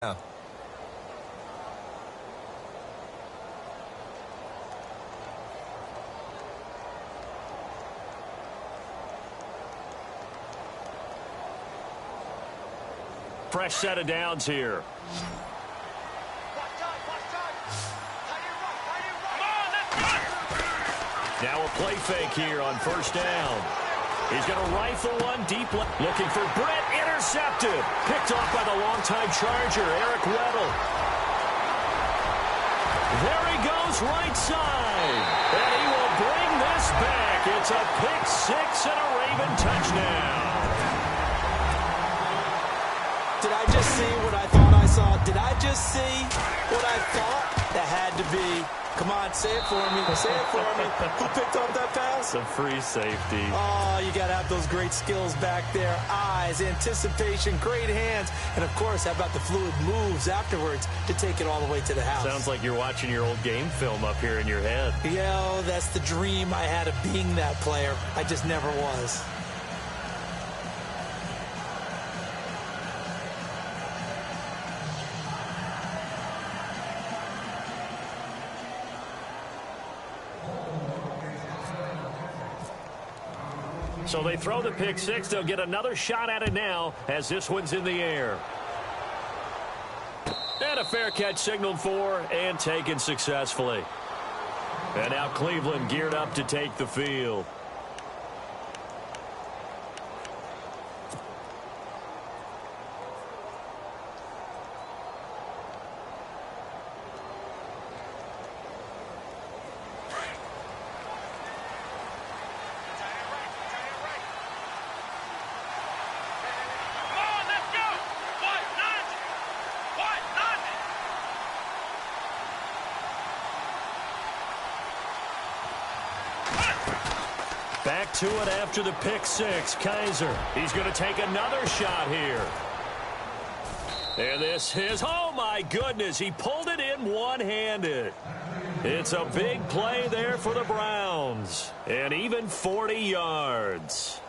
now. Fresh set of downs here. Now a play fake here on first down. He's going to rifle one deep left. Looking for Brett. Intercepted. Picked off by the longtime Charger, Eric Weddle. There he goes, right side. And he will bring this back. It's a pick six and a Raven touchdown. Did I just see what I thought I saw? Did I just see what I thought? That had to be. Come on, say it for me. Say it for me. Who picked up that pass? It's a free safety. Oh, you got to have those great skills back there. Eyes, anticipation, great hands. And, of course, how about the fluid moves afterwards to take it all the way to the house? Sounds like you're watching your old game film up here in your head. Yo, that's the dream I had of being that player. I just never was. So they throw the pick six. They'll get another shot at it now as this one's in the air. And a fair catch signaled for and taken successfully. And now Cleveland geared up to take the field. Back to it after the pick six. Kaiser. He's going to take another shot here. And this is, oh my goodness, he pulled it in one-handed. It's a big play there for the Browns. And even 40 yards.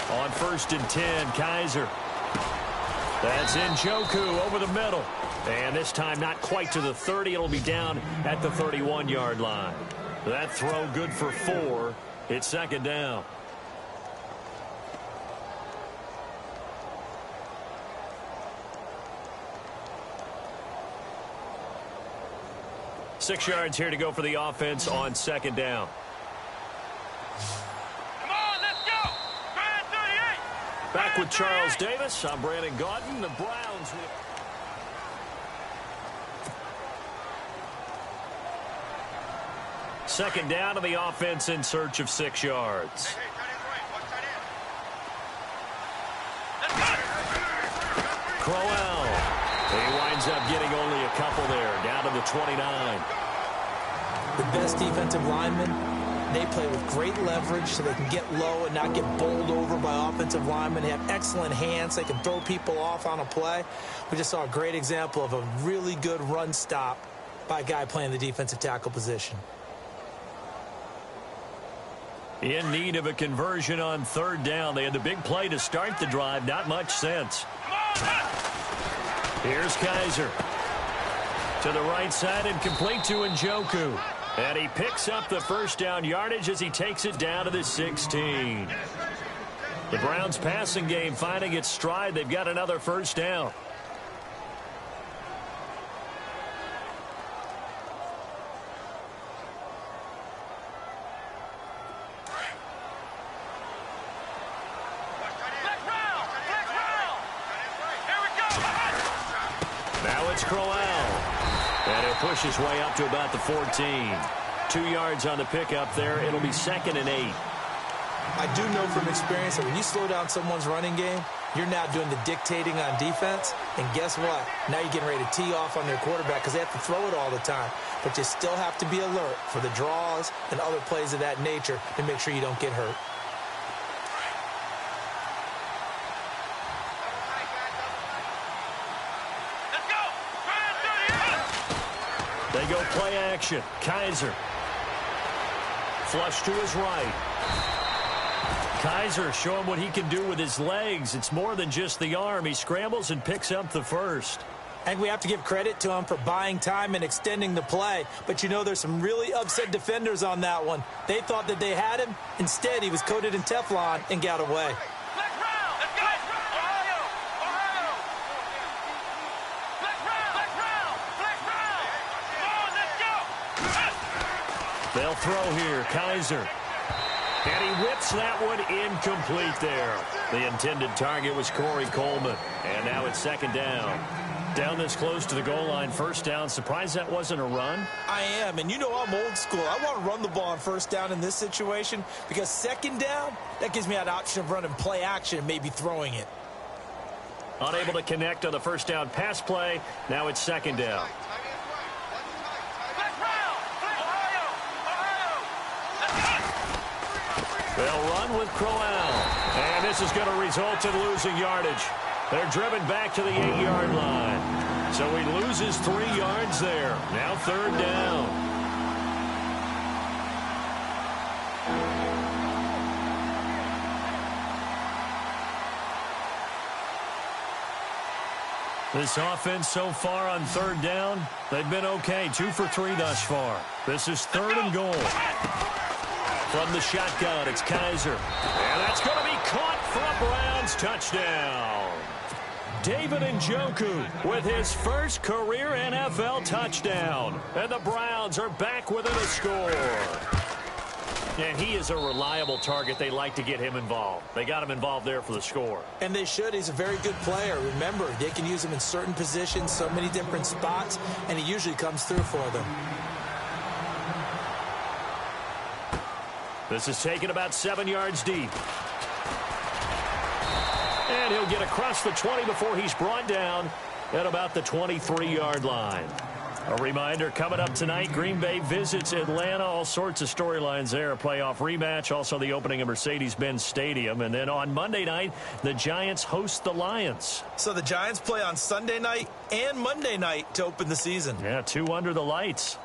On 1st and 10, Kaiser. That's Njoku over the middle. And this time not quite to the 30. It'll be down at the 31-yard line. That throw good for 4. It's second down. Six yards here to go for the offense on second down. Back with Charles Davis. I'm Brandon Gaudin. The Browns. Second down to the offense in search of 6 yards. Crowell. He winds up getting only a couple there. Down to the 29. The best defensive linemen. They play with great leverage so they can get low and not get bowled over by offensive linemen. They have excellent hands. They can throw people off on a play. We just saw a great example of a really good run stop by a guy playing the defensive tackle position. In need of a conversion on third down. They had the big play to start the drive. Not much sense. Here's Kaiser. To the right side and complete to Njoku. And he picks up the first down yardage as he takes it down to the 16. The Browns passing game finding its stride. They've got another first down. Now it's Crowell. And he'll push his way up to about the 14. 2 yards on the pickup there. It'll be 2nd and 8. I do know from experience that when you slow down someone's running game, You're now doing the dictating on defense, and guess what? Now you're getting ready to tee off on their quarterback because they have to throw it all the time. But you still have to be alert for the draws and other plays of that nature to make sure you don't get hurt. They go play action. Kaiser. Flush to his right. Kaiser showing what he can do with his legs. It's more than just the arm. He scrambles and picks up the first. And we have to give credit to him for buying time and extending the play. But you know, there's some really upset defenders on that one. They thought that they had him. Instead, he was coated in Teflon and got away. They'll throw here. Kaiser. And he whips that one incomplete there. The intended target was Corey Coleman. And now it's second down. Down this close to the goal line, first down. Surprised that wasn't a run? I am, and you know I'm old school. I want to run the ball on first down in this situation because second down, that gives me that option of running play action and maybe throwing it. Unable to connect on the first down pass play. Now it's second down. They'll run with Crowell. And this is going to result in losing yardage. They're driven back to the 8-yard line. So he loses 3 yards there. Now third down. This offense so far on third down, they've been okay. 2 for 3 thus far. This is third and goal. From the shotgun, it's Kaiser. And that's going to be caught for a Browns touchdown. David Njoku with his first career NFL touchdown. And the Browns are back within a score. And he is a reliable target. They like to get him involved. They got him involved there for the score. And they should. He's a very good player. Remember, they can use him in certain positions, so many different spots, and he usually comes through for them. This is taken about 7 yards deep. And he'll get across the 20 before he's brought down at about the 23-yard line. A reminder, coming up tonight, Green Bay visits Atlanta. All sorts of storylines there. A playoff rematch, also the opening of Mercedes-Benz Stadium. And then on Monday night, the Giants host the Lions. So the Giants play on Sunday night and Monday night to open the season. Yeah, 2 under the lights.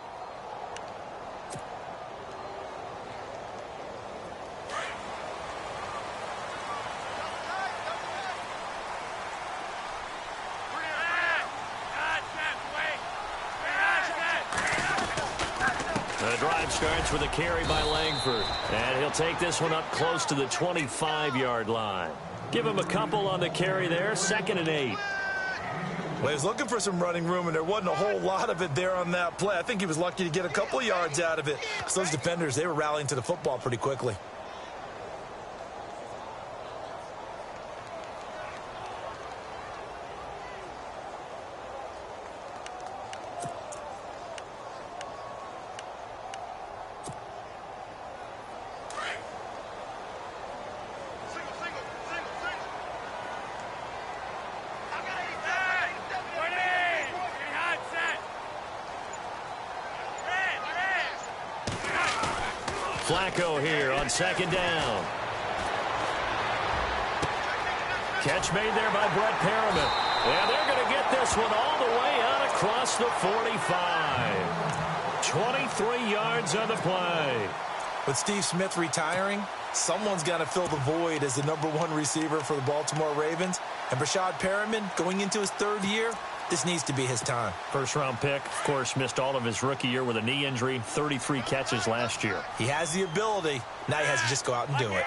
The drive starts with a carry by Langford. And he'll take this one up close to the 25-yard line. Give him a couple on the carry there. 2nd and 8. Well, he was looking for some running room, and there wasn't a whole lot of it there on that play. I think he was lucky to get a couple of yards out of it. Because those defenders, they were rallying to the football pretty quickly. Flacco here on 2nd down. Catch made there by Brett Perriman. And they're going to get this one all the way out across the 45. 23 yards on the play. With Steve Smith retiring, someone's got to fill the void as the #1 receiver for the Baltimore Ravens. And Brashad Perriman, going into his 3rd year, this needs to be his time. First-round pick, of course, missed all of his rookie year with a knee injury, 33 catches last year. He has the ability. Now he has to just go out and do it.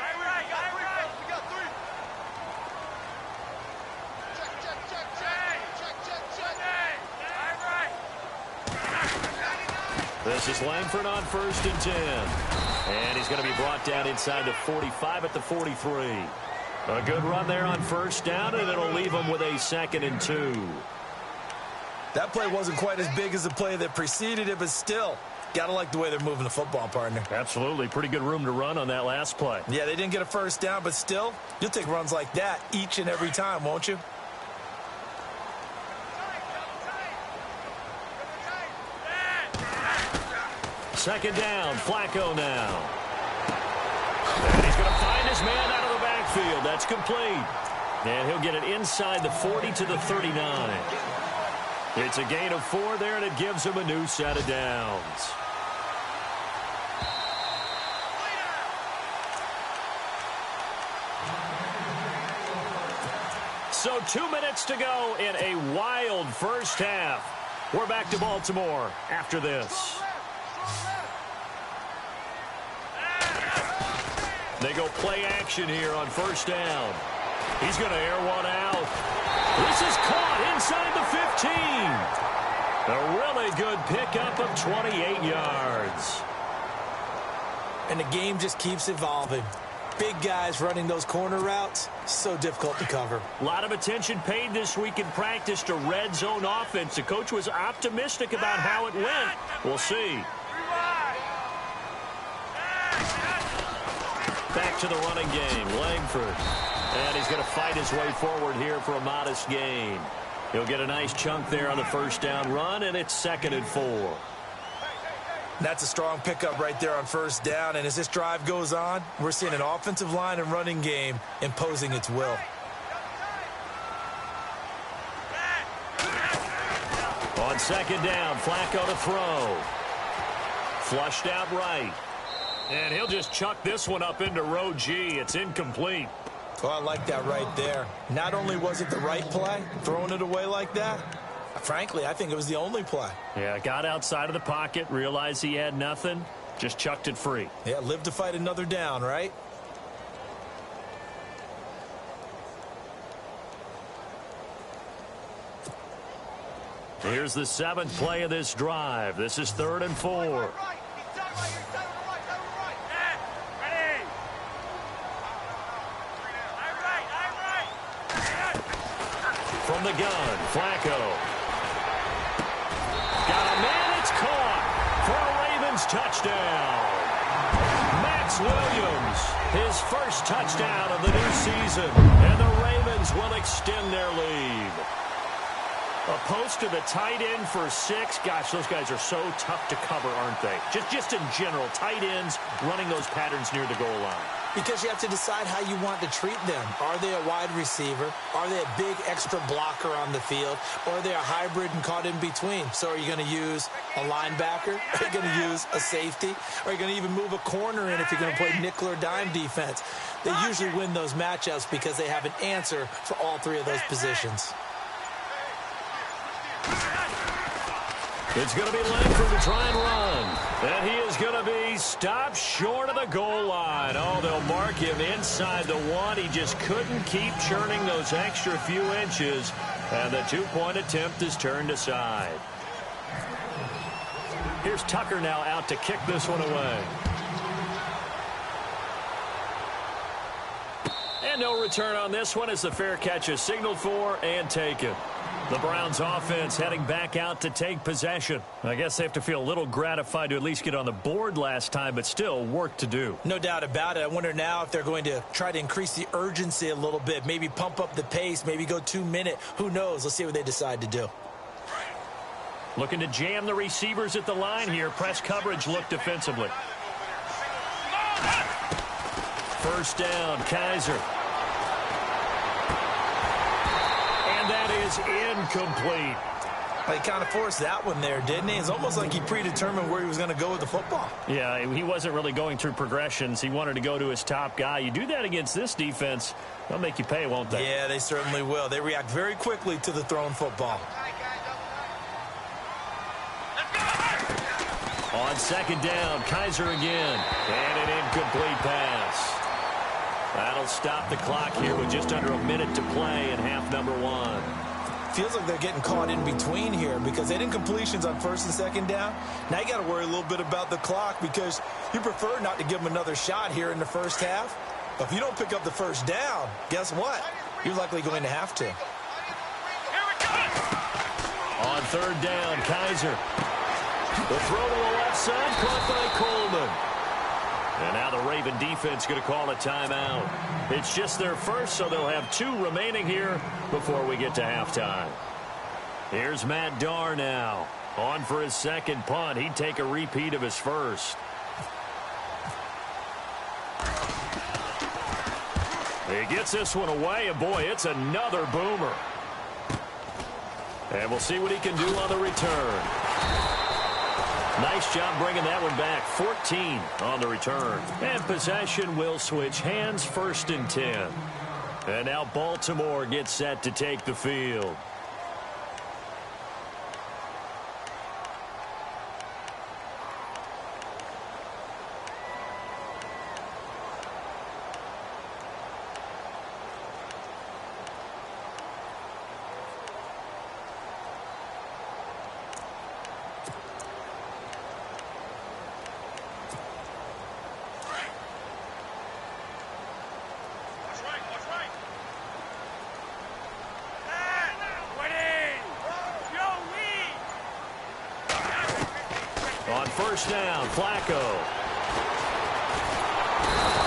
This is Langford on 1st and 10. And he's going to be brought down inside the 45 at the 43. A good run there on 1st down, and it'll leave him with a 2nd and 2. That play wasn't quite as big as the play that preceded it, but still, Gotta like the way they're moving the football, partner. Absolutely. Pretty good room to run on that last play. Yeah, they didn't get a first down, but still, you'll take runs like that each and every time, won't you? Second down, Flacco now. And he's going to find his man out of the backfield. That's complete. And he'll get it inside the 40 to the 39. It's a gain of 4 there, and it gives him a new set of downs. So 2 minutes to go in a wild first half. We're back to Baltimore after this. They go play action here on first down. He's going to air one out. This is caught inside the 15. A really good pickup of 28 yards. And the game just keeps evolving. Big guys running those corner routes, so difficult to cover. A lot of attention paid this week in practice to red zone offense. The coach was optimistic about how it went. We'll see. Back to the running game, Langford. And he's going to fight his way forward here for a modest gain. He'll get a nice chunk there on the first down run, and it's 2nd and 4. That's a strong pickup right there on first down, and as this drive goes on, we're seeing an offensive line and running game imposing its will. On second down, Flacco to throw. Flushed out right. And he'll just chuck this one up into row G. It's incomplete. Oh, I like that right there. Not only was it the right play, throwing it away like that, frankly, I think it was the only play. Yeah, got outside of the pocket, realized he had nothing, just chucked it free. Yeah, live to fight another down, right? Here's the 7th play of this drive. This is 3rd and 4. From the gun, Flacco. Got a man, it's caught for a Ravens touchdown. Max Williams, his first touchdown of the new season, and the Ravens will extend their lead. A post to the tight end for 6. Gosh, those guys are so tough to cover, aren't they? Just in general, tight ends running those patterns near the goal line. Because you have to decide how you want to treat them. Are they a wide receiver? Are they a big extra blocker on the field? Or are they a hybrid and caught in between? So are you going to use a linebacker? Are you going to use a safety? Are you going to even move a corner in if you're going to play nickel or dime defense? They usually win those matchups because they have an answer for all 3 of those positions. It's going to be Langford to try and run. And he is going to be stopped short of the goal line. Oh, they'll mark him inside the 1. He just couldn't keep churning those extra few inches. And the 2-point attempt is turned aside. Here's Tucker now out to kick this one away. And no return on this one as the fair catch is signaled for and taken. The Browns offense heading back out to take possession. I guess they have to feel a little gratified to at least get on the board last time, but still work to do. No doubt about it. I wonder now if they're going to try to increase the urgency a little bit, maybe pump up the pace, maybe go 2-minute. Who knows? Let's see what they decide to do. Looking to jam the receivers at the line here. Press coverage look defensively. First down, Kaiser. And that is incomplete. He kind of forced that one there, didn't he? It's almost like he predetermined where he was going to go with the football. Yeah, he wasn't really going through progressions. He wanted to go to his top guy. You do that against this defense, they'll make you pay, won't they? Yeah, they certainly will. They react very quickly to the thrown football. On second down, Kaiser again. And an incomplete pass. That'll stop the clock here with just under a minute to play in half number 1. Feels like they're getting caught in between here because they didn't completions on first and second down. Now you got to worry a little bit about the clock because you prefer not to give them another shot here in the first half. But if you don't pick up the first down, guess what? You're likely going to have to. On third down, Kaiser. The throw to the left side, caught by Coleman. And now the Raven defense going to call a timeout. It's just their first, so they'll have 2 remaining here before we get to halftime. Here's Matt Darr now. On for his second punt. He'd take a repeat of his first. He gets this one away, and boy, it's another boomer. And we'll see what he can do on the return. Nice job bringing that one back. 14 on the return. And possession will switch hands, 1st and 10. And now Baltimore gets set to take the field. On first down, Flacco.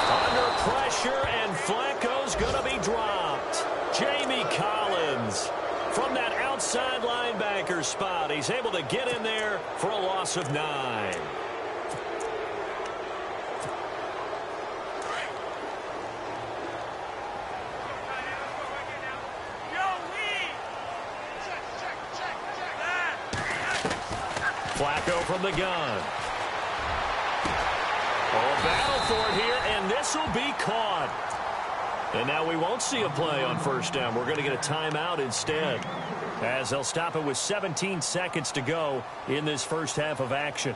Under pressure, and Flacco's going to be dropped. Jamie Collins from that outside linebacker spot. He's able to get in there for a loss of 9. Flacco from the gun. Oh, battle for it here, and this will be caught. And now we won't see a play on first down. We're going to get a timeout instead, as they'll stop it with 17 seconds to go in this first half of action.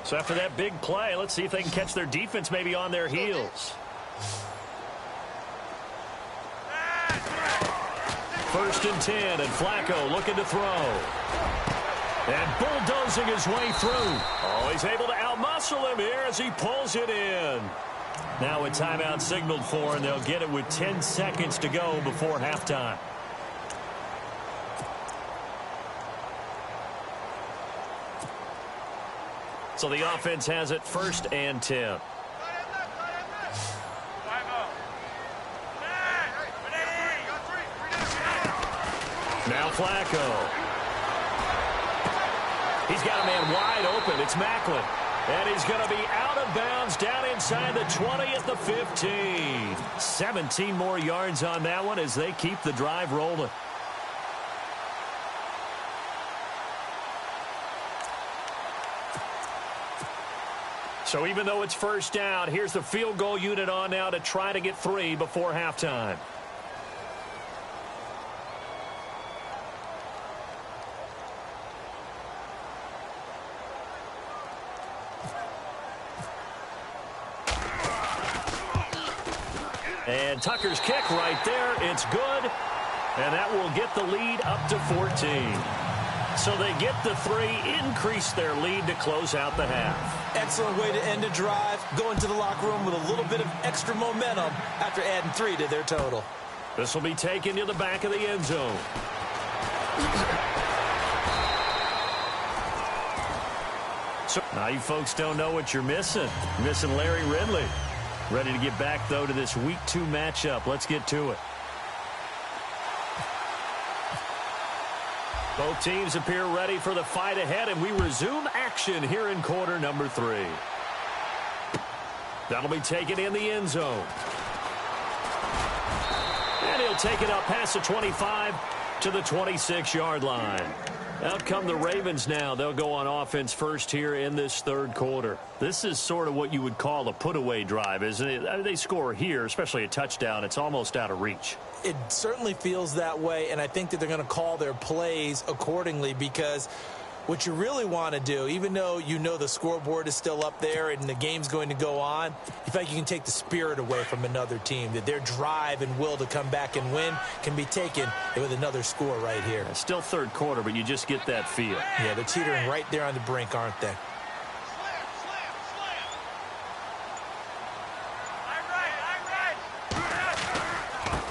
So after that big play, let's see if they can catch their defense maybe on their heels. 1st and 10, and Flacco looking to throw. And bulldozing his way through. Oh, he's able to outmuscle him here as he pulls it in. Now a timeout signaled for, and they'll get it with 10 seconds to go before halftime. So the offense has it 1st and 10. Now Flacco. He's got a man wide open. It's Macklin. And he's going to be out of bounds down inside the 20 at the 15. 17 more yards on that one as they keep the drive rolling. So even though it's first down, here's the field goal unit on now to try to get 3 before halftime. And Tucker's kick right there. It's good. And that will get the lead up to 14. So they get the 3, increase their lead to close out the half. Excellent way to end a drive. Go into the locker room with a little bit of extra momentum after adding 3 to their total. This will be taken to the back of the end zone. So now you folks don't know what you're missing. Missing Larry Ridley. Ready to get back, though, to this Week 2 matchup. Let's get to it. Both teams appear ready for the fight ahead, and we resume action here in quarter number 3. That'll be taken in the end zone. And he'll take it up past the 25 to the 26-yard line. Out come the Ravens now. They'll go on offense first here in this third quarter. This is sort of what you would call a put-away drive, isn't it? I mean, they score here, especially a touchdown. It's almost out of reach. It certainly feels that way, and I think that they're going to call their plays accordingly because What you really want to do, even though you know the scoreboard is still up there and the game's going to go on, you feel like you can take the spirit away from another team, that their drive and will to come back and win can be taken with another score right here. Still third quarter, but you just get that feel. Yeah, they're teetering right there on the brink, aren't they?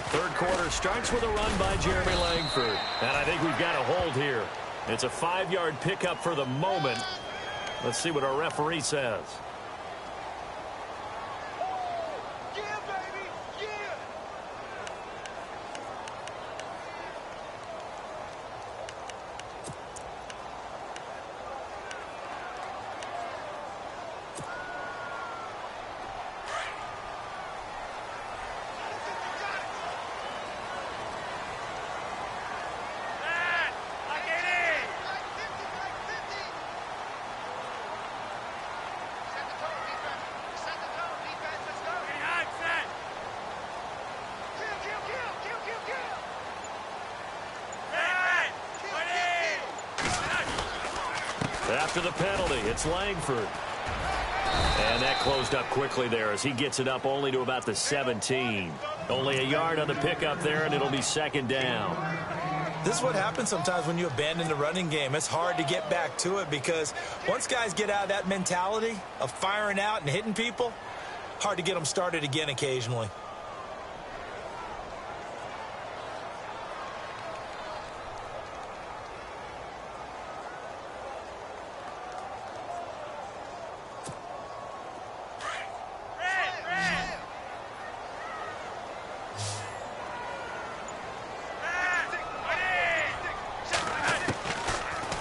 Third quarter starts with a run by Jeremy Langford. And I think we've got a hold here. It's a 5-yard pickup for the moment. Let's see what our referee says. After the penalty, it's Langford. And that closed up quickly there as he gets it up only to about the 17. Only a yard on the pickup there, and it'll be second down. This is what happens sometimes when you abandon the running game. It's hard to get back to it because once guys get out of that mentality of firing out and hitting people, hard to get them started again occasionally.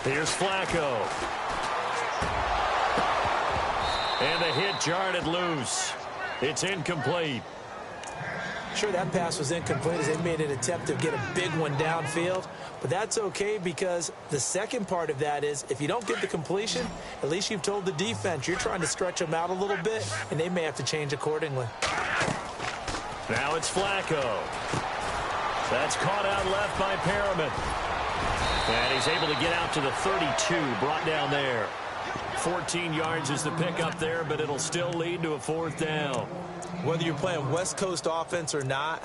Here's Flacco. And the hit jarred it loose. It's incomplete. Sure, that pass was incomplete as they made an attempt to get a big one downfield. But that's okay because the second part of that is if you don't get the completion, at least you've told the defense you're trying to stretch them out a little bit, and they may have to change accordingly. Now it's Flacco. That's caught out left by Perriman. And he's able to get out to the 32, brought down there. 14 yards is the pickup there, but it'll still lead to a fourth down. Whether you're playing West Coast offense or not,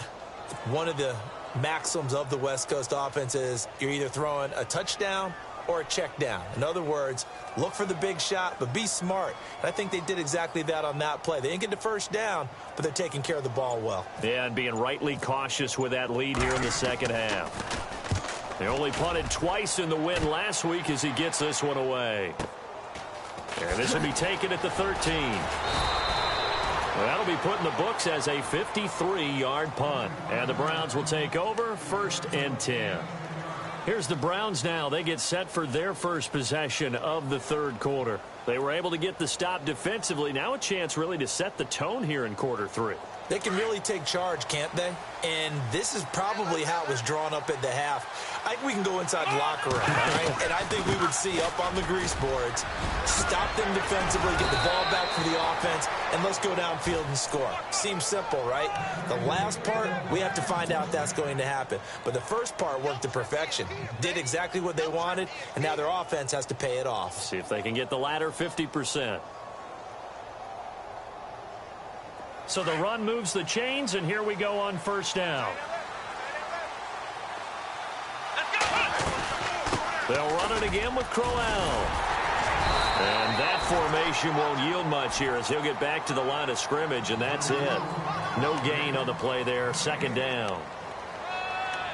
one of the maxims of the West Coast offense is you're either throwing a touchdown or a check down. In other words, look for the big shot, but be smart. And I think they did exactly that on that play. They didn't get the first down, but they're taking care of the ball well. Yeah, and being rightly cautious with that lead here in the second half. They only punted twice in the win last week as he gets this one away. And this will be taken at the 13. Well, that'll be put in the books as a 53-yard punt. And the Browns will take over 1st and 10. Here's the Browns now. They get set for their first possession of the third quarter. They were able to get the stop defensively. Now a chance really to set the tone here in quarter 3. They can really take charge, can't they? And this is probably how it was drawn up at the half. I think we can go inside the locker room, all right? And I think we would see up on the grease boards, stop them defensively, get the ball back for the offense, and let's go downfield and score. Seems simple, right? The last part, we have to find out that's going to happen. But the first part worked to perfection. Did exactly what they wanted, and now their offense has to pay it off. See if they can get the latter 50%. So the run moves the chains, and here we go on first down. They'll run it again with Crowell. And that formation won't yield much here as he'll get back to the line of scrimmage, and that's it. No gain on the play there, second down.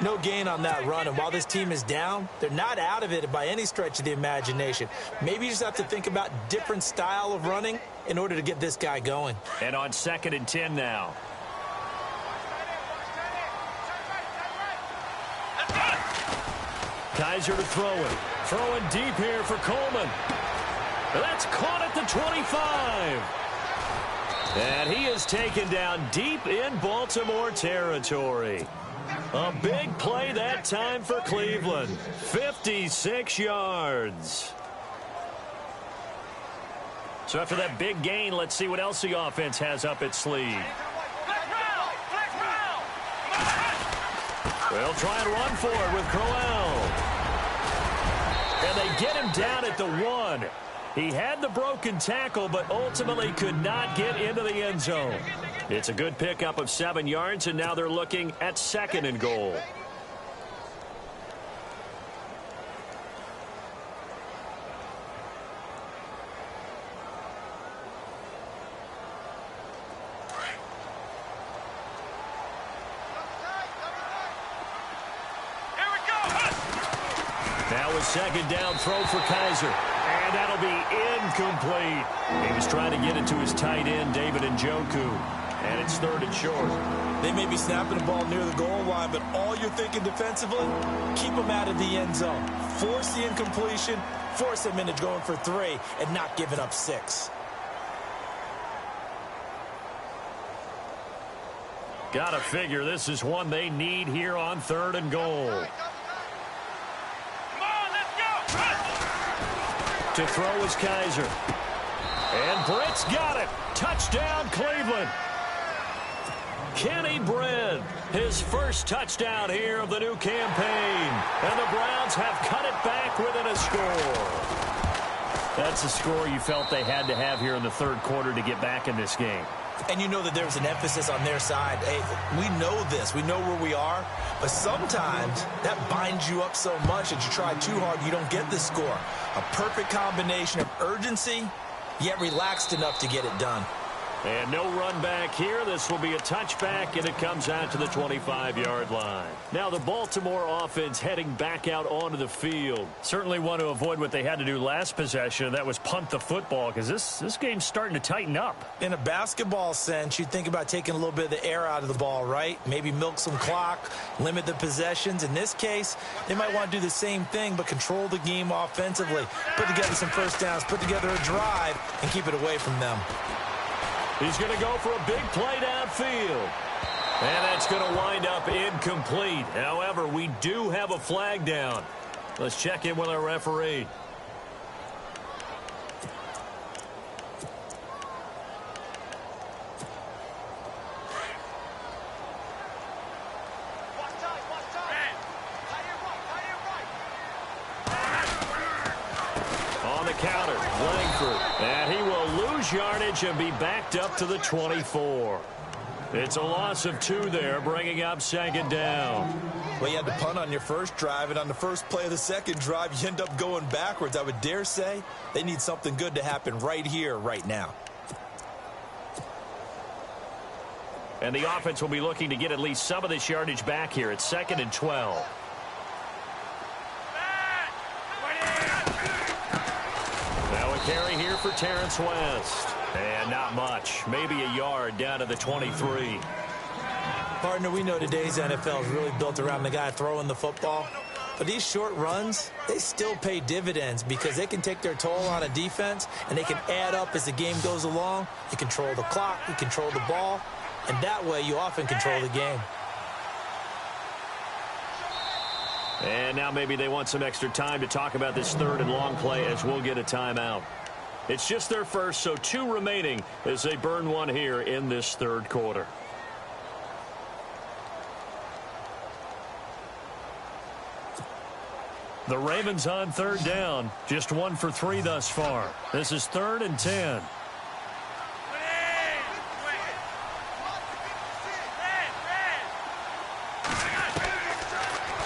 No gain on that run, and while this team is down, they're not out of it by any stretch of the imagination. Maybe you just have to think about different style of running in order to get this guy going. And on 2nd and 10 now. Kaiser to throw it. Throwing deep here for Coleman. That's caught at the 25. And he is taken down deep in Baltimore territory. A big play that time for Cleveland. 56 yards. So after that big gain, let's see what else the offense has up its sleeve. They'll try and run for it with Crowell. And they get him down at the 1. He had the broken tackle, but ultimately could not get into the end zone. It's a good pickup of 7 yards, and now they're looking at 2nd and goal. Now a 2nd down throw for Kaiser. And that'll be incomplete. He was trying to get it to his tight end, David Njoku. And it's 3rd and short. They may be snapping the ball near the goal line, but all you're thinking defensively, keep them out of the end zone. Force the incompletion, force them into going for 3, and not giving up 6. Gotta figure this is one they need here on 3rd and goal. To throw is Kaiser. And Britt's got it. Touchdown, Cleveland. Kenny Britt, his first touchdown here of the new campaign. And the Browns have cut it back within a score. That's a score you felt they had to have here in the 3rd quarter to get back in this game. And you know that there's an emphasis on their side. Hey, we know this. We know where we are. But sometimes that binds you up so much that you try too hard, you don't get the score. A perfect combination of urgency, yet relaxed enough to get it done. And no run back here. This will be a touchback, and it comes out to the 25-yard line. Now the Baltimore offense heading back out onto the field. Certainly want to avoid what they had to do last possession, and that was punt the football, because this game's starting to tighten up. In a basketball sense, you think about taking a little bit of the air out of the ball, right? Maybe milk some clock, limit the possessions. In this case, they might want to do the same thing, but control the game offensively. Put together some first downs, put together a drive, and keep it away from them. He's going to go for a big play downfield. And that's going to wind up incomplete. However, we do have a flag down. Let's check in with our referee. On the counter, Langford. And he will lose yardage and be backed up to the 24. It's a loss of 2 there, bringing up 2nd down. Well, you had to punt on your first drive, and on the first play of the second drive, you end up going backwards. I would dare say they need something good to happen right here, right now. And the offense will be looking to get at least some of this yardage back here. It's 2nd and 12. Now a carry here for Terrence West. And not much. Maybe a yard down to the 23. Partner, we know today's NFL is really built around the guy throwing the football. But these short runs, they still pay dividends because they can take their toll on a defense, and they can add up as the game goes along. You control the clock, you control the ball, and that way you often control the game. And now maybe they want some extra time to talk about this 3rd and long play as we'll get a timeout. It's just their first, so 2 remaining as they burn 1 here in this 3rd quarter. The Ravens on 3rd down, just 1 for 3 thus far. This is 3rd and 10.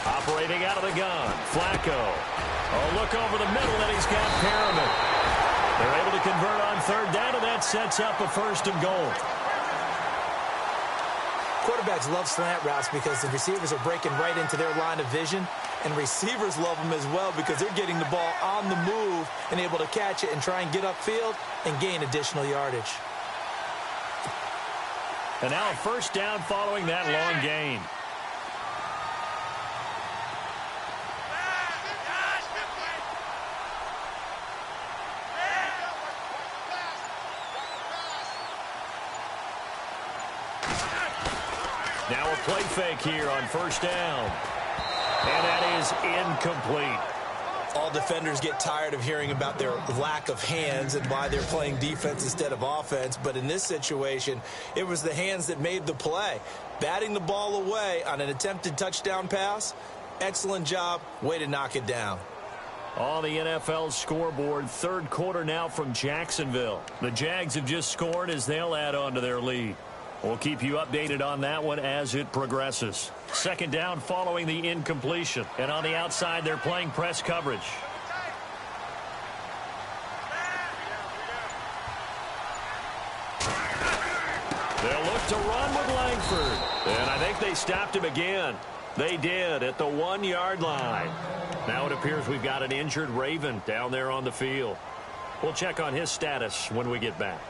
Operating out of the gun, Flacco. Oh, look over the middle, and he's got Perriman. They're able to convert on 3rd down, and that sets up a 1st and goal. Quarterbacks love slant routes because the receivers are breaking right into their line of vision, and receivers love them as well because they're getting the ball on the move and able to catch it and try and get upfield and gain additional yardage. And now a 1st down following that long gain. Now a play fake here on 1st down. And that is incomplete. All defenders get tired of hearing about their lack of hands and why they're playing defense instead of offense. But in this situation, it was the hands that made the play. Batting the ball away on an attempted touchdown pass, excellent job, way to knock it down. On the NFL scoreboard, third quarter now from Jacksonville. The Jags have just scored as they'll add on to their lead. We'll keep you updated on that one as it progresses. Second down following the incompletion. And on the outside, they're playing press coverage. They'll look to run with Langford. And I think they stopped him again. They did at the 1-yard line. Now it appears we've got an injured Raven down there on the field. We'll check on his status when we get back.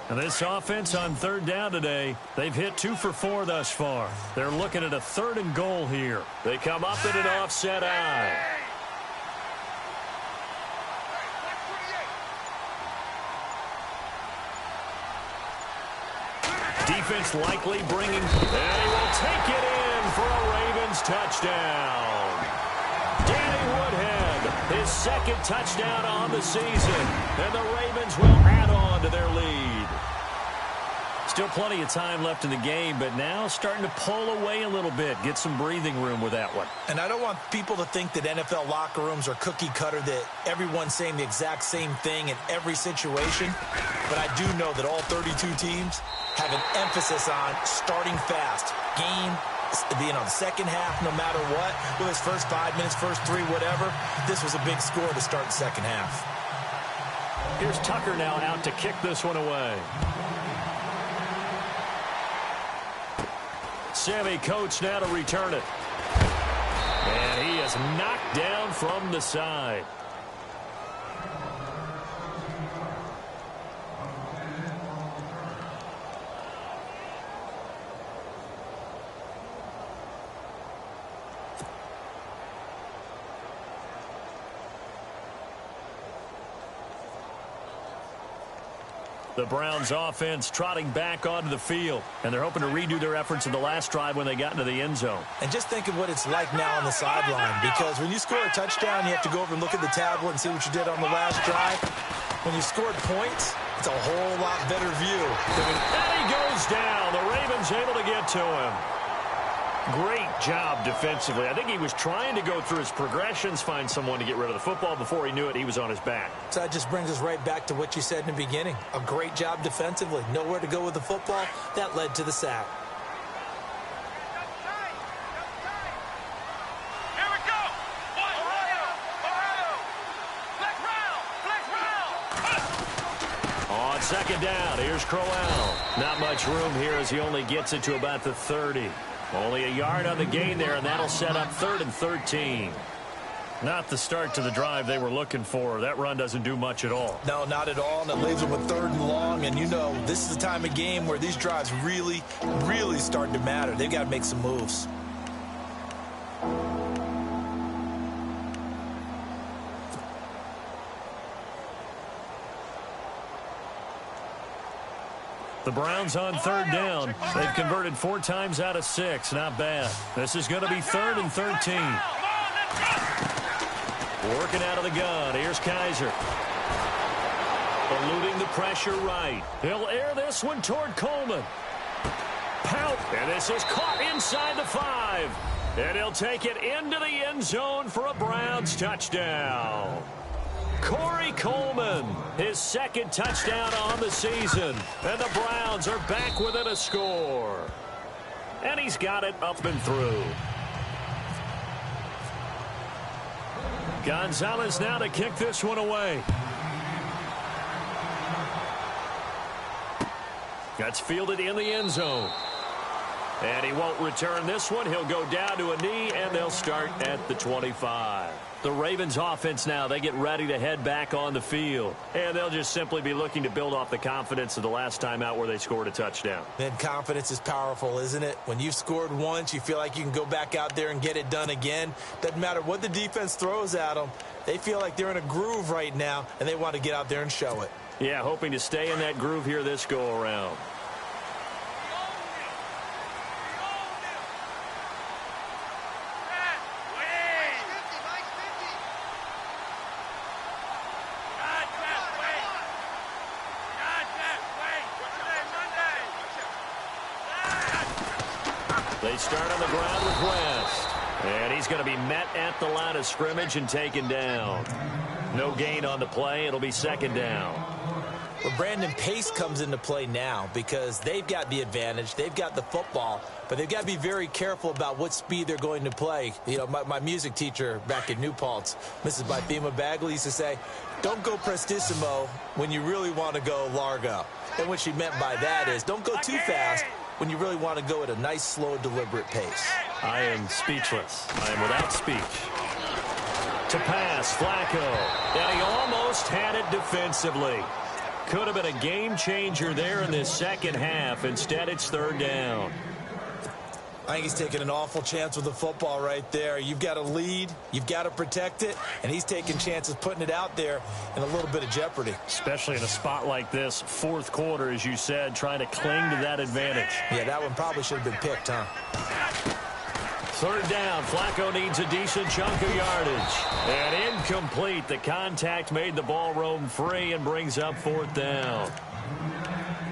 And this offense on third down today, they've hit 2 for 4 thus far. They're looking at a 3rd and goal here. They come up in an offset eye. Defense likely bringing, and he will take it in for a Ravens touchdown. Danny Woodhead, his 2nd touchdown on the season, and the Ravens will add on to their lead. Still plenty of time left in the game, but now starting to pull away a little bit, get some breathing room with that one. And I don't want people to think that NFL locker rooms are cookie cutter, that everyone's saying the exact same thing in every situation. But I do know that all 32 teams have an emphasis on starting fast. Game being on the second half no matter what. Whether it's first 5 minutes, first 3, whatever. This was a big score to start the second half. Here's Tucker now out to kick this one away. Sammy Coates now to return it. And he is knocked down from the side. The Browns offense trotting back onto the field, and they're hoping to redo their efforts in the last drive when they got into the end zone. And just think of what it's like now on the sideline, because when you score a touchdown, you have to go over and look at the tablet and see what you did on the last drive. When you scored points, it's a whole lot better view. And he goes down. The Ravens able to get to him. Great job defensively. I think he was trying to go through his progressions, find someone to get rid of the football. Before he knew it, he was on his back. So that just brings us right back to what you said in the beginning. A great job defensively. Nowhere to go with the football. That led to the sack. Here we go. On second down, here's Crowell. Not much room here as he only gets it to about the 30. Only a yard on the gain there, and that'll set up 3rd and 13. Not the start to the drive they were looking for. That run doesn't do much at all. No, not at all, and it leaves them with 3rd and long. And you know, this is the time of game where these drives really, really start to matter. They've got to make some moves. The Browns on 3rd down. They've converted 4 times out of 6. Not bad. This is going to be 3rd and 13. Working out of the gun. Here's Kaiser. Eluding the pressure right. He'll air this one toward Coleman. Pout. And this is caught inside the 5. And he'll take it into the end zone for a Browns touchdown. Corey Coleman, his 2nd touchdown on the season. And the Browns are back within a score. And he's got it up and through. Gonzalez now to kick this one away. That's fielded in the end zone. And he won't return this one. He'll go down to a knee, and they'll start at the 25. The Ravens offense now, they get ready to head back on the field. And they'll just simply be looking to build off the confidence of the last time out where they scored a touchdown. And confidence is powerful, isn't it? When you've scored once, you feel like you can go back out there and get it done again. Doesn't matter what the defense throws at them. They feel like they're in a groove right now, and they want to get out there and show it. Yeah, hoping to stay in that groove here this go-around. They start on the ground with West. And he's going to be met at the line of scrimmage and taken down. No gain on the play. It'll be second down. Well, Brandon, pace comes into play now because they've got the advantage. They've got the football, but they've got to be very careful about what speed they're going to play. You know, my music teacher back in New Paltz, Mrs. Bythema Bagley, used to say, don't go prestissimo when you really want to go largo. And what she meant by that is don't go too fast when you really want to go at a nice, slow, deliberate pace. I am speechless. I am without speech. To pass, Flacco. And he almost had it defensively. Could have been a game changer there in this second half. Instead, it's third down. I think he's taking an awful chance with the football right there. You've got to lead, you've got to protect it, and he's taking chances putting it out there in a little bit of jeopardy. Especially in a spot like this, fourth quarter, as you said, trying to cling to that advantage. Yeah, that one probably should have been picked, huh? Third down, Flacco needs a decent chunk of yardage. And incomplete. The contact made the ball roam free and brings up fourth down.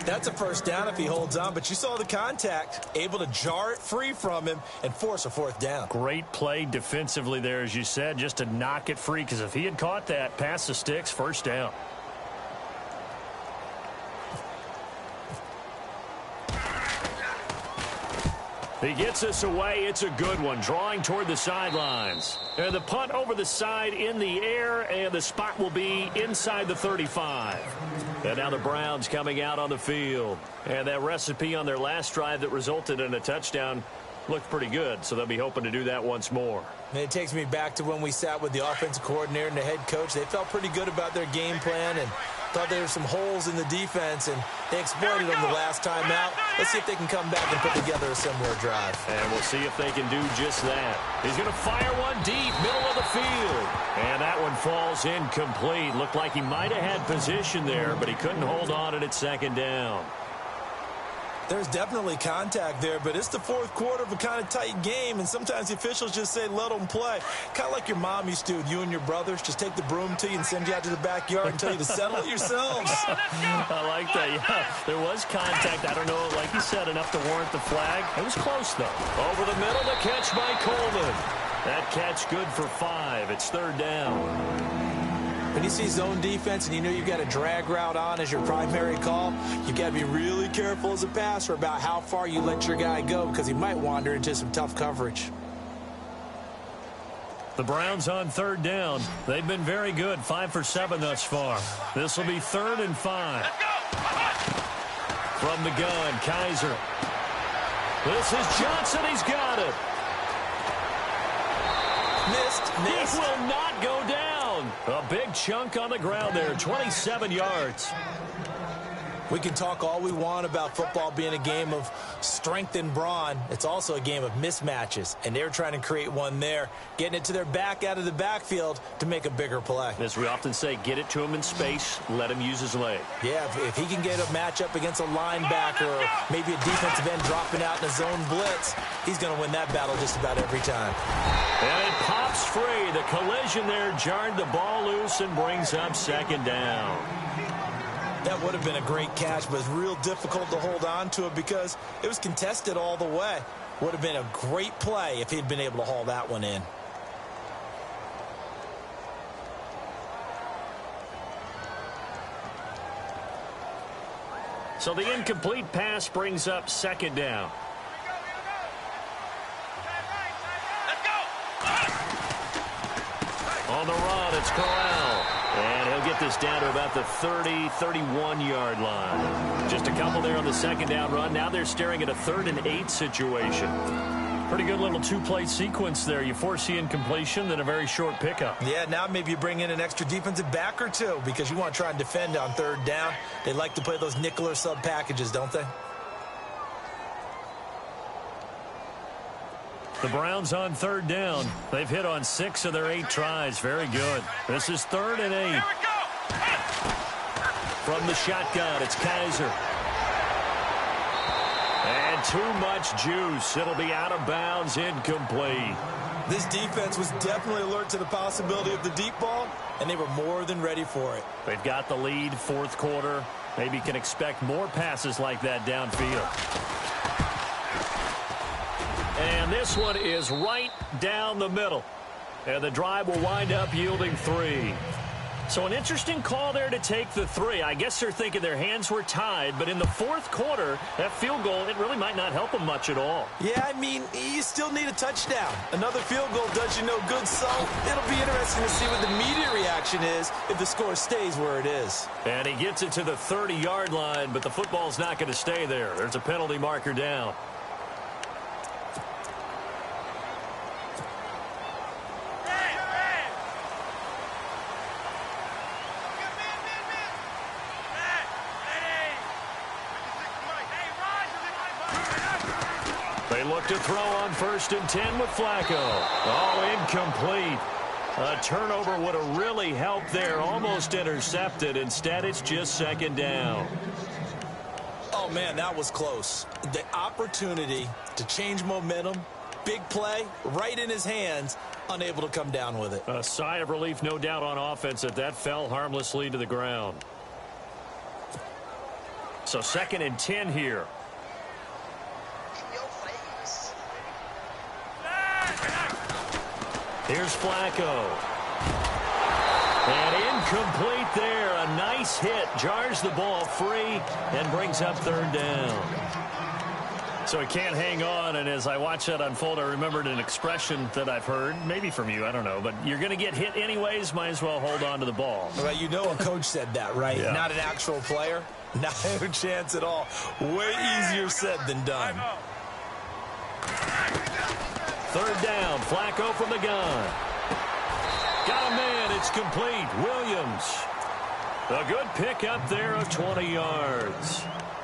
That's a first down if he holds on, but you saw the contact, able to jar it free from him and force a fourth down. Great play defensively there, as you said, just to knock it free, because if he had caught that, pass the sticks, first down. He gets us away. It's a good one, drawing toward the sidelines. And the punt over the side in the air, and the spot will be inside the 35. And now the Browns coming out on the field. And that recipe on their last drive that resulted in a touchdown looked pretty good, so they'll be hoping to do that once more. And it takes me back to when we sat with the offensive coordinator and the head coach. They felt pretty good about their game plan and thought there were some holes in the defense, and they exploited them the last time out. Let's see if they can come back and put together a similar drive. And we'll see if they can do just that. He's going to fire one deep, middle of the field. And that one falls incomplete. Looked like he might have had position there, but he couldn't hold on at second down. There's definitely contact there, but it's the fourth quarter of a kind of tight game, and sometimes the officials just say, let them play. Kind of like your mom used to with you and your brothers. Just take the broom to you and send you out to the backyard and tell you to settle it yourselves. I like that, yeah. There was contact. I don't know, like you said, enough to warrant the flag. It was close, though. Over the middle, the catch by Coleman. That catch good for 5. It's third down. When you see zone defense and you know you've got a drag route on as your primary call, you've got to be really careful as a passer about how far you let your guy go, because he might wander into some tough coverage. The Browns on third down. They've been very good, 5 for 7 thus far. This will be 3rd and 5. From the gun, Kaiser. This is Johnson. He's got it. Missed. It will not go down. A big chunk on the ground there, 27 yards. We can talk all we want about football being a game of strength and brawn. It's also a game of mismatches, and they're trying to create one there, getting it to their back out of the backfield to make a bigger play. As we often say, get it to him in space, let him use his leg. Yeah, if he can get a matchup against a linebacker or maybe a defensive end dropping out in a zone blitz, he's going to win that battle just about every time. And it pops free. The collision there jarred the ball loose and brings up second down. That would have been a great catch, but it's real difficult to hold on to it because it was contested all the way. Would have been a great play if he'd been able to haul that one in. So the incomplete pass brings up second down. On the run, it's Corral. And he'll get this down to about the 30, 31-yard line. Just a couple there on the second down run. Now they're staring at a 3rd and 8 situation. Pretty good little two-play sequence there. You force the incompletion, then a very short pickup. Yeah, now maybe you bring in an extra defensive back or two because you want to try and defend on 3rd down. They like to play those nickel or sub packages, don't they? The Browns on 3rd down. They've hit on 6 of their 8 tries. Very good. This is 3rd and 8. From the shotgun, it's Kaiser. And too much juice. It'll be out of bounds, incomplete. This defense was definitely alert to the possibility of the deep ball, and they were more than ready for it. They've got the lead, 4th quarter. Maybe can expect more passes like that downfield. And this one is right down the middle. And the drive will wind up yielding 3. So an interesting call there to take the 3. I guess they're thinking their hands were tied, but in the 4th quarter, that field goal, it really might not help them much at all. Yeah, I mean, you still need a touchdown. Another field goal does you no good, so it'll be interesting to see what the immediate reaction is if the score stays where it is. And he gets it to the 30-yard line, but the football's not going to stay there. There's a penalty marker down. They look to throw on 1st and 10 with Flacco. Oh, incomplete. A turnover would have really helped there. Almost intercepted. Instead, it's just 2nd down. Oh, man, that was close. The opportunity to change momentum, big play, right in his hands, unable to come down with it. A sigh of relief, no doubt, on offense that fell harmlessly to the ground. So 2nd and 10 here. Here's Flacco. And incomplete there. A nice hit. Jars the ball free and brings up 3rd down. So he can't hang on. And as I watch that unfold, I remembered an expression that I've heard, maybe from you, I don't know. But you're going to get hit anyways. Might as well hold on to the ball. Well, you know a coach said that, right? Yeah. Not an actual player. Not a chance at all. Way easier said than done. 3rd down, Flacco from the gun. Got a man, it's complete. Williams. A good pick up there of 20 yards.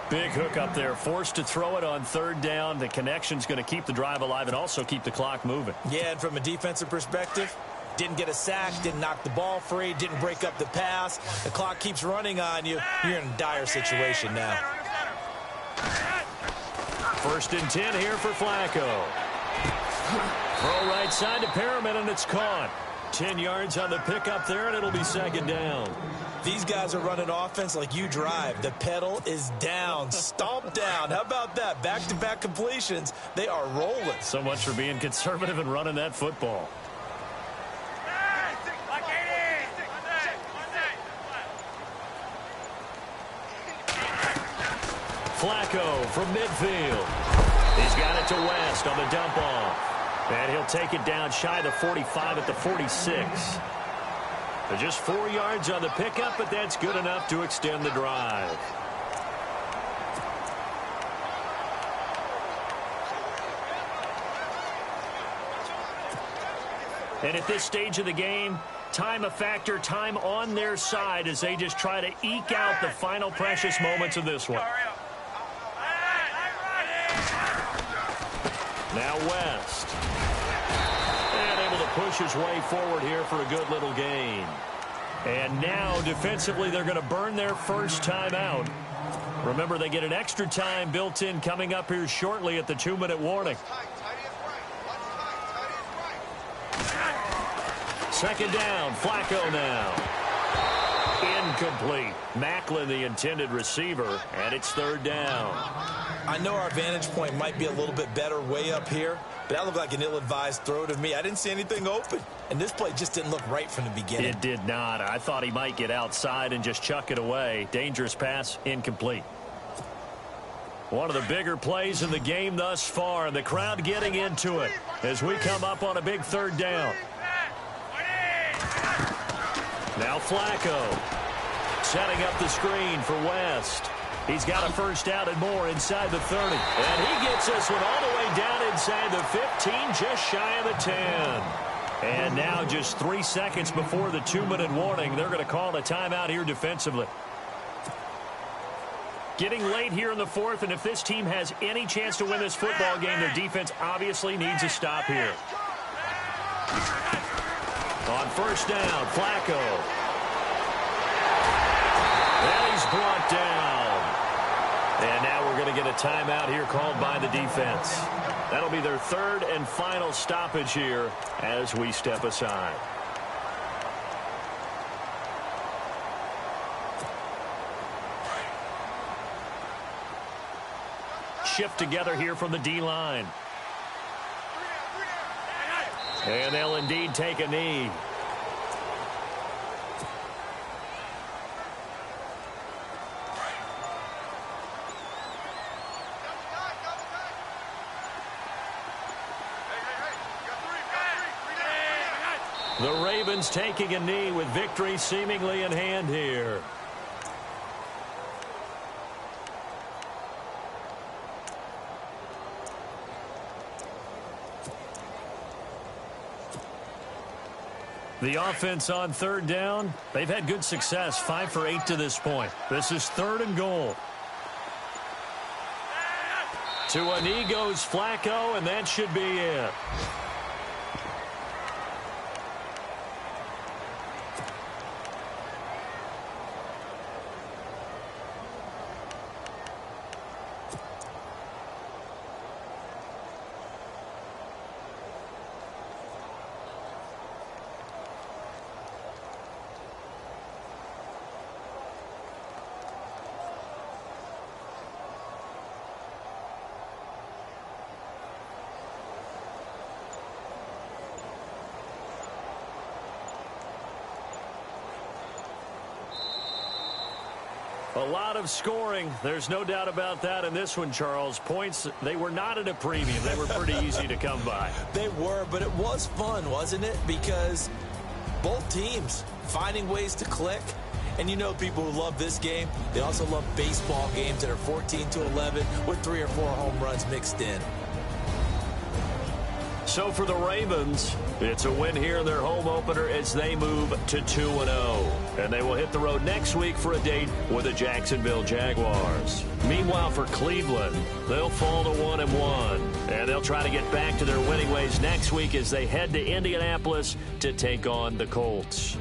Big hook up there, forced to throw it on 3rd down. The connection's going to keep the drive alive and also keep the clock moving. Yeah, and from a defensive perspective, didn't get a sack, didn't knock the ball free, didn't break up the pass. The clock keeps running on you. You're in a dire situation now. 1st and 10 here for Flacco. Throw right side to Perriman, and it's caught. 10 yards on the pickup there, and it'll be 2nd down. These guys are running offense like you drive. The pedal is down, stomp down. How about that? Back-to-back completions. They are rolling. So much for being conservative and running that football. Flacco from midfield. He's got it to West on the dump off. And he'll take it down shy of the 45 at the 46. They're just 4 yards on the pickup, but that's good enough to extend the drive. And at this stage of the game, time a factor, time on their side as they just try to eke out the final precious moments of this one. Now West. And able to push his way forward here for a good little gain. And now defensively they're going to burn their first time out. Remember, they get an extra time built in coming up here shortly at the 2-minute warning. 2nd down, Flacco now. Incomplete. Macklin, the intended receiver, and it's 3rd down. I know our vantage point might be a little bit better way up here, but that looked like an ill-advised throw to me. I didn't see anything open, and this play just didn't look right from the beginning. It did not. I thought he might get outside and just chuck it away. Dangerous pass, incomplete. One of the bigger plays in the game thus far, and the crowd getting into it as we come up on a big 3rd down. Now Flacco setting up the screen for West. He's got a first down and more inside the 30. And he gets this one all the way down inside the 15, just shy of the 10. And now just 3 seconds before the 2-minute warning, they're going to call a timeout here defensively. Getting late here in the fourth, and if this team has any chance to win this football game, their defense obviously needs a stop here. On first down, Flacco. And he's brought down. And now we're going to get a timeout here called by the defense. That'll be their third and final stoppage here as we step aside. Shift together here from the D-line. And they'll indeed take a knee. The Ravens taking a knee with victory seemingly in hand here. The offense on third down, they've had good success, 5 for 8 to this point. This is 3rd and goal. To a knee goes Flacco, and that should be it. A lot of scoring. There's no doubt about that in this one, Charles. Points, they were not at a premium. They were pretty easy to come by. They were, but it was fun, wasn't it? Because both teams finding ways to click. And you know people who love this game, they also love baseball games that are 14-11 with 3 or 4 home runs mixed in. So for the Ravens, it's a win here in their home opener as they move to 2-0. And they will hit the road next week for a date with the Jacksonville Jaguars. Meanwhile, for Cleveland, they'll fall to 1-1. And they'll try to get back to their winning ways next week as they head to Indianapolis to take on the Colts.